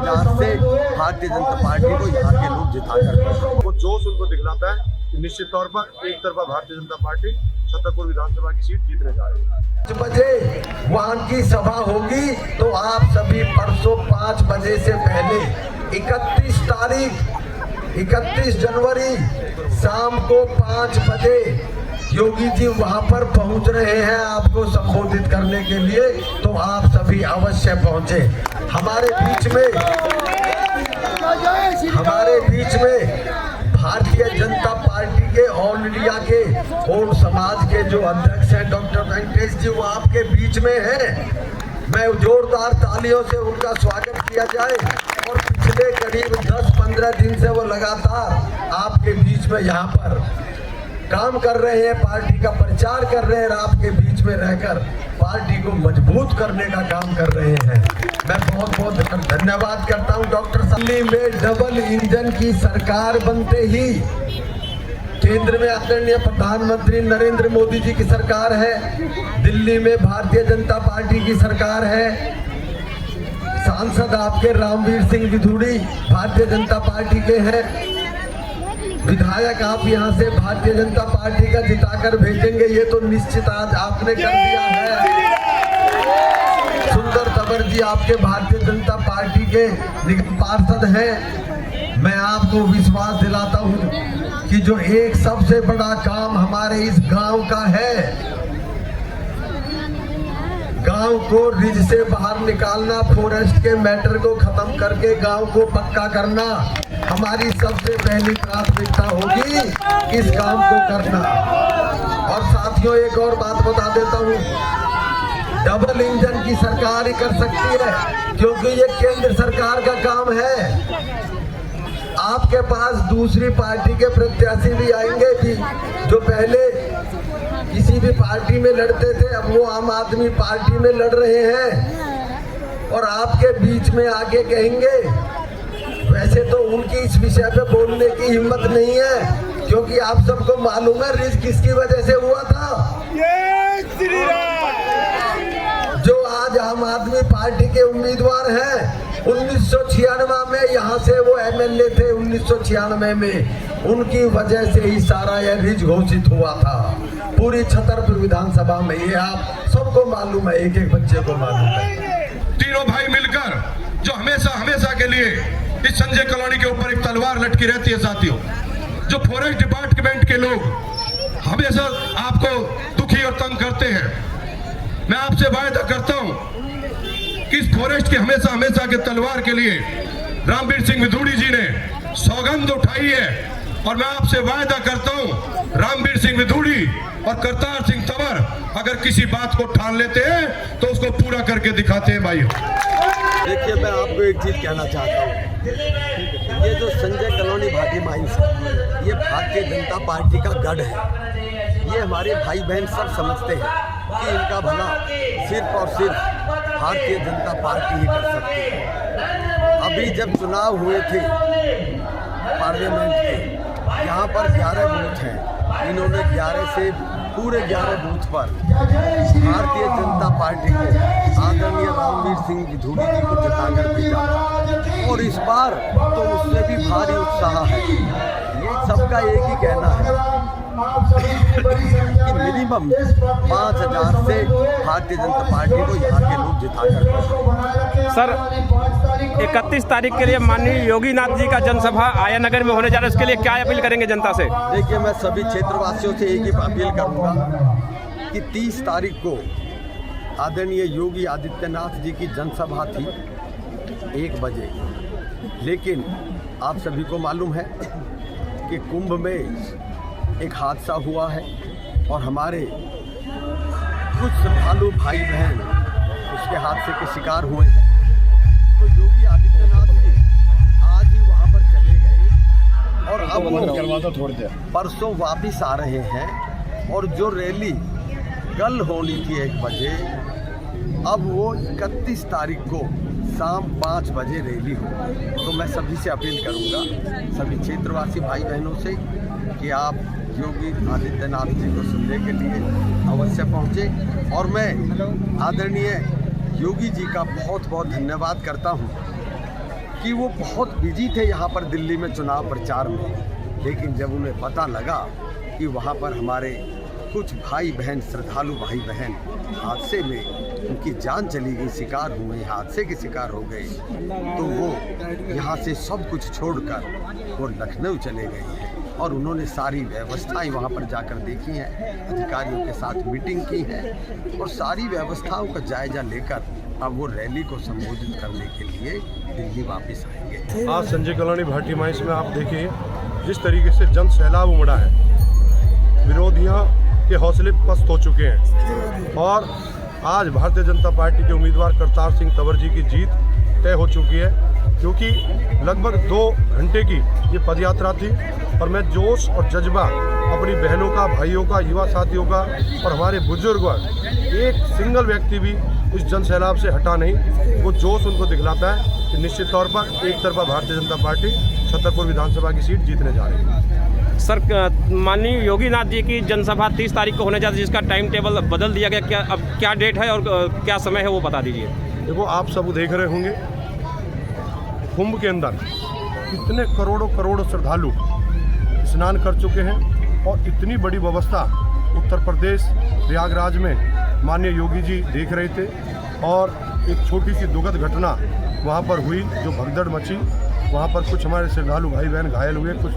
5,000 से भारतीय जनता पार्टी को यहाँ के लोग जिता कर वो जोश उनको दिखलाता है कि निश्चित तौर पर एक तरफा भारतीय जनता पार्टी छतरपुर विधानसभा की सीट जीतने जा रही है। 5 बजे वहाँ की सभा होगी, तो आप सभी परसों 5 बजे से पहले 31 जनवरी शाम को 5 बजे योगी जी वहां पर पहुंच रहे हैं आपको संबोधित करने के लिए, तो आप सभी अवश्य पहुंचे। हमारे बीच में भारतीय जनता पार्टी के ऑल इंडिया के और समाज के जो अध्यक्ष हैं डॉक्टर वेंकटेश जी, वो आपके बीच में हैं। मैं जोरदार तालियों से उनका स्वागत किया जाए। और पिछले करीब 10-15 दिन से वो लगातार आपके बीच में यहाँ पर काम कर रहे हैं, पार्टी का प्रचार कर रहे हैं, आपके बीच में रहकर पार्टी को मजबूत करने का काम कर रहे हैं। मैं बहुत बहुत धन्यवाद करता हूं डॉक्टर। दिल्ली में डबल इंजन की सरकार बनते ही केंद्र में आदरणीय प्रधानमंत्री नरेंद्र मोदी जी की सरकार है, दिल्ली में भारतीय जनता पार्टी की सरकार है, सांसद आपके रामवीर सिंह विधूड़ी भारतीय जनता पार्टी के हैं, विधायक आप यहां से भारतीय जनता पार्टी का जिताकर भेजेंगे, ये तो निश्चित आज आपने कर दिया है। सुंदर तंवर जी आपके भारतीय जनता पार्टी के निगम पार्षद हैं। मैं आपको विश्वास दिलाता हूं कि जो एक सबसे बड़ा काम हमारे इस गांव का है, गांव को रिज से बाहर निकालना, फॉरेस्ट के मैटर को खत्म करके गांव को पक्का करना, हमारी सबसे पहली प्राथमिकता होगी इस काम को करना। और साथियों एक और बात बता देता हूँ, डबल इंजन की सरकार ही कर सकती है, क्योंकि ये केंद्र सरकार का काम है। आपके पास दूसरी पार्टी के प्रत्याशी भी आएंगे कि जो पहले किसी भी पार्टी में लड़ते थे, अब वो आम आदमी पार्टी में लड़ रहे हैं और आपके बीच में आके कहेंगे। वैसे तो उनकी इस विषय पे बोलने की हिम्मत नहीं है, क्योंकि आप सबको मालूम है रिज किसकी वजह से हुआ था। जो आज आम आदमी पार्टी के उम्मीदवार हैं, 1996 में यहाँ से वो एमएलए थे, 1996 में उनकी वजह से ही सारा यह रिज घोषित हुआ था पूरी छतरपुर विधानसभा में। ये आप सबको मालूम है, एक एक बच्चे को मालूम है। तीनों भाई मिलकर जो हमेशा के लिए इस संजय कॉलोनी के ऊपर एक तलवार लटकी रहती है साथियों, जो फॉरेस्ट डिपार्टमेंट के लोग हमेशा आपको दुखी और तंग करते हैं, मैं आपसे वायदा करता हूं कि इस फॉरेस्ट के हमेशा के तलवार के लिए रामवीर सिंह विधूड़ी जी ने सौगंध उठाई है। और मैं आपसे वायदा करता हूं, रामवीर सिंह विधूड़ी और करतार सिंह तंवर अगर किसी बात को ठान लेते हैं तो उसको पूरा करके दिखाते हैं भाइयों। देखिए, मैं आपको एक चीज कहना चाहता हूँ, ये जो संजय कॉलोनी भाटी माइंस है, ये भारतीय जनता पार्टी का गढ़ है। ये हमारे भाई बहन सब समझते हैं कि इनका भला सिर्फ और सिर्फ भारतीय जनता पार्टी ही कर सकती है। अभी जब चुनाव हुए थे पार्लियामेंट के, यहाँ पर 11 बूथ हैं, इन्होंने 11 से पूरे 11 बूथ पर भारतीय जनता पार्टी को आदरणीय रामवीर सिंह विधूड़ी जी को जिताकर भेजा। और इस बार तो उससे भी भारी उत्साह है। ये सबका एक ही कहना है कि मिनिमम 5,000 से भारतीय जनता पार्टी को यहाँ के लोग जिताकर। सर, 31 तारीख के लिए माननीय योगीनाथ जी का जनसभा आयानगर में होने जा रहा है, इसके लिए क्या अपील करेंगे जनता से? देखिए, मैं सभी क्षेत्रवासियों से एक ही अपील करूँगा कि 30 तारीख को आदरणीय योगी आदित्यनाथ जी की जनसभा थी 1 बजे, लेकिन आप सभी को मालूम है कि कुंभ में एक हादसा हुआ है और हमारे कुछ श्रद्धालु भाई बहन उसके हादसे के शिकार हुए हैं। तो योगी आदित्यनाथ जी आज ही वहाँ पर चले गए और अब परसों वापिस आ रहे हैं। और जो रैली कल होनी थी 1 बजे, अब वो 31 तारीख को शाम 5 बजे रैली हो। तो मैं सभी से अपील करूंगा, सभी क्षेत्रवासी भाई बहनों से, कि आप योगी आदित्यनाथ जी को सुनने के लिए अवश्य पहुँचे। और मैं आदरणीय योगी जी का बहुत बहुत धन्यवाद करता हूँ कि वो बहुत बिजी थे यहाँ पर दिल्ली में चुनाव प्रचार में, लेकिन जब उन्हें पता लगा कि वहाँ पर हमारे कुछ भाई बहन, श्रद्धालु भाई बहन हादसे में उनकी जान चली गई, शिकार हुए, हादसे के शिकार हो गए, तो वो यहाँ से सब कुछ छोड़कर वो लखनऊ चले गए हैं और उन्होंने सारी व्यवस्थाएं वहाँ पर जाकर देखी हैं, अधिकारियों के साथ मीटिंग की है और सारी व्यवस्थाओं का जायजा लेकर अब वो रैली को संबोधित करने के लिए दिल्ली वापस आएंगे। आज संजय कॉलोनी भाटी माइंस में आप देखिए जिस तरीके से जन सैलाब उमड़ा है, विरोधियों के हौसले पस्त हो चुके हैं और आज भारतीय जनता पार्टी के उम्मीदवार करतार सिंह तंवर जी की जीत तय हो चुकी है, क्योंकि लगभग 2 घंटे की ये पदयात्रा थी और मैं जोश और जज्बा अपनी बहनों का, भाइयों का, युवा साथियों का और हमारे बुजुर्गों, एक सिंगल व्यक्ति भी इस जन सैलाब से हटा नहीं। वो जोश उनको दिखलाता है कि निश्चित तौर पर एक तरफा भारतीय जनता पार्टी छतरपुर विधानसभा की सीट जीतने जा रही है। सर, माननीय योगीनाथ जी की जनसभा 30 तारीख को होने जा रही है, जिसका टाइम टेबल बदल दिया गया, क्या अब क्या डेट है और क्या समय है वो बता दीजिए। देखो, आप सब देख रहे होंगे कुंभ के अंदर कितने करोड़ों श्रद्धालु स्नान कर चुके हैं और इतनी बड़ी व्यवस्था उत्तर प्रदेश प्रयागराज में माननीय योगी जी देख रहे थे और एक छोटी सी दुखद घटना वहाँ पर हुई जो भगदड़ मची, वहाँ पर कुछ हमारे श्रद्धालु भाई बहन घायल हुए, कुछ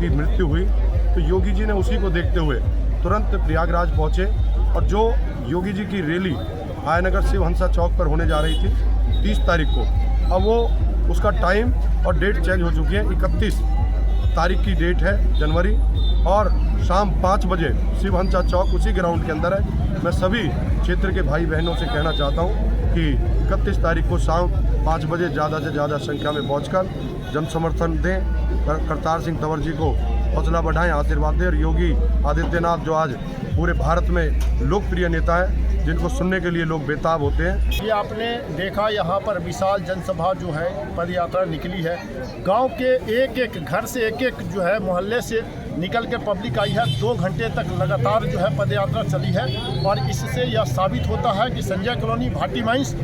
की मृत्यु हुई, तो योगी जी ने उसी को देखते हुए तुरंत प्रयागराज पहुँचे और जो योगी जी की रैली आयनगर शिव हंसा चौक पर होने जा रही थी 30 तारीख को, अब वो उसका टाइम और डेट चेंज हो चुकी है। 31 तारीख की डेट है जनवरी और शाम 5 बजे शिव हंसा चौक उसी ग्राउंड के अंदर है। मैं सभी क्षेत्र के भाई बहनों से कहना चाहता हूँ कि 31 तारीख को शाम 5 बजे ज़्यादा से ज़्यादा संख्या में पहुँचकर जन समर्थन दें, करतार सिंह तंवर जी को हौसला बढ़ाएं, आशीर्वाद दें और योगी आदित्यनाथ जो आज पूरे भारत में लोकप्रिय नेता है, जिनको सुनने के लिए लोग बेताब होते हैं। ये आपने देखा यहाँ पर विशाल जनसभा जो है पदयात्रा निकली है, गांव के एक घर से एक जो है मोहल्ले से निकल के पब्लिक आई है। 2 घंटे तक लगातार जो है पदयात्रा चली है और इससे यह साबित होता है कि संजय कॉलोनी भाटी माइंस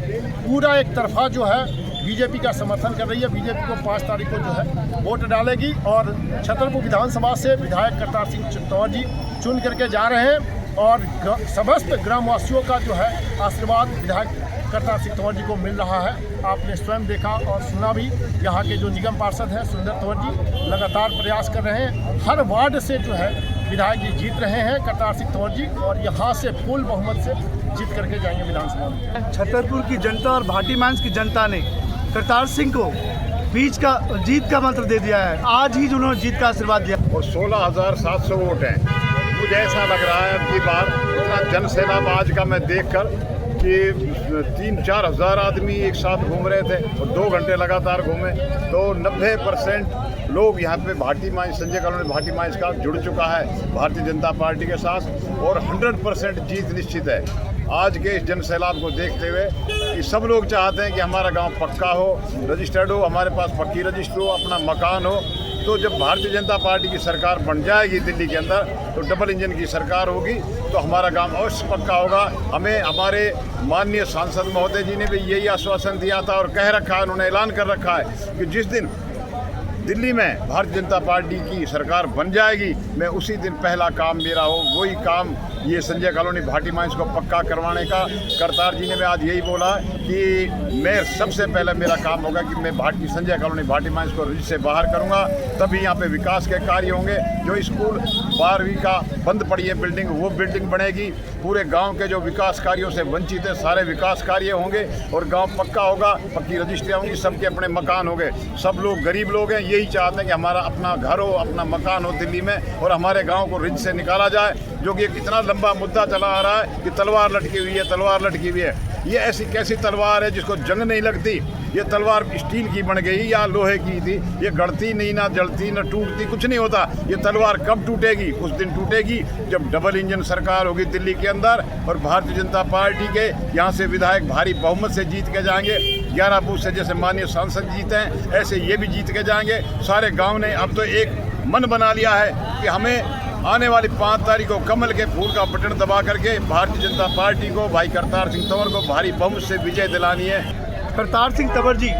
पूरा एक तरफा जो है बीजेपी का समर्थन कर रही है। बीजेपी को 5 तारीख को जो है वोट डालेगी और छतरपुर विधानसभा से विधायक करतार सिंह तंवर जी चुन करके जा रहे हैं और समस्त ग्रामवासियों का जो है आशीर्वाद विधायक करतार सिंह तंवर जी को मिल रहा है। आपने स्वयं देखा और सुना भी, यहाँ के जो निगम पार्षद हैं सुंदर तंवर जी लगातार प्रयास कर रहे हैं, हर वार्ड से जो है विधायक जी जीत रहे हैं करतार सिंह तंवर जी और यहाँ से फुल बहुमत से जीत करके जाएंगे विधानसभा में। छतरपुर की जनता और भाटी माइंस की जनता ने करतार सिंह को जीत का मंत्र दे दिया है। आज ही उन्होंने जीत का आशीर्वाद दिया और 16,700 वोट हैं। मुझे ऐसा लग रहा है कि बार इतना जन सैलाब आज का मैं देखकर कि 3-4 हज़ार आदमी एक साथ घूम रहे थे और 2 घंटे लगातार घूमे, तो 90% लोग यहाँ पे Bhati mines, Sanjay colony Bhati mines का जुड़ चुका है भारतीय जनता पार्टी के साथ और 100% जीत निश्चित है। आज के इस जन सैलाब को देखते हुए कि सब लोग चाहते हैं कि हमारा गांव पक्का हो, रजिस्टर्ड हो, हमारे पास पक्की रजिस्टर हो, अपना मकान हो। तो जब भारतीय जनता पार्टी की सरकार बन जाएगी दिल्ली के अंदर, तो डबल इंजन की सरकार होगी, तो हमारा गांव अवश्य पक्का होगा। हमें हमारे माननीय सांसद महोदय जी ने भी यही आश्वासन दिया था और कह रखा है, उन्होंने ऐलान कर रखा है कि जिस दिन दिल्ली में भारतीय जनता पार्टी की सरकार बन जाएगी, मैं उसी दिन पहला काम मेरा हो, वही काम ये संजय कॉलोनी भाटी माइंस को पक्का करवाने का। करतार जी ने मैं आज यही बोला कि मैं सबसे पहले मेरा काम होगा कि मैं संजय कॉलोनी भाटी माइंस को रिज से बाहर करूंगा, तभी यहाँ पे विकास के कार्य होंगे। जो स्कूल 12वीं का बंद पड़ी है बिल्डिंग, वो बिल्डिंग बनेगी। पूरे गाँव के जो विकास कार्यों से वंचित है सारे विकास कार्य होंगे और गाँव पक्का होगा, पक्की रजिस्ट्री होंगी, सबके अपने मकान होंगे। सब लोग गरीब लोग हैं, यही चाहते हैं कि हमारा अपना घर हो, अपना मकान हो दिल्ली में और हमारे गाँव को रिज से निकाला जाए, जो कि एक इतना लंबा मुद्दा चला आ रहा है कि तलवार लटकी हुई है, तलवार लटकी हुई है। ये ऐसी कैसी तलवार है जिसको जंग नहीं लगती? ये तलवार स्टील की बन गई या लोहे की थी, ये गढ़ती नहीं, ना जलती, ना टूटती, कुछ नहीं होता। ये तलवार कब टूटेगी? उस दिन टूटेगी जब डबल इंजन सरकार होगी दिल्ली के अंदर और भारतीय जनता पार्टी के यहाँ से विधायक भारी बहुमत से जीत के जाएंगे। 11 बूथ से जैसे माननीय सांसद जीते हैं, ऐसे ये भी जीत के जाएंगे। सारे गाँव ने अब तो एक मन बना लिया है कि हमें आने वाली 5 तारीख को कमल के फूल का बटन दबा करके भारतीय जनता पार्टी को, भाई करतार सिंह तंवर को भारी बहुमत से विजय दिलानी है। करतार सिंह तंवर जी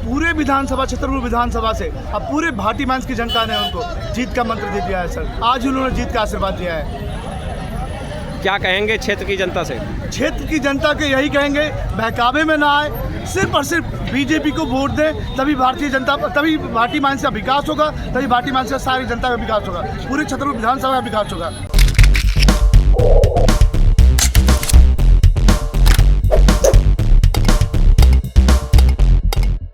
पूरे विधानसभा छतरपुर विधानसभा से अब पूरे भाटी मांस की जनता ने उनको जीत का मंत्र दे दिया है सर। आज ही उन्होंने जीत का आशीर्वाद दिया है। क्या कहेंगे क्षेत्र की जनता से? क्षेत्र की जनता के यही कहेंगे, बहकावे में ना आए, सिर्फ और सिर्फ बीजेपी को वोट दें, तभी तभी भाटी मांस का विकास होगा, तभी भाटी मांस का सारी जनता का विकास होगा, पूरे छतरपुर विधानसभा का विकास होगा।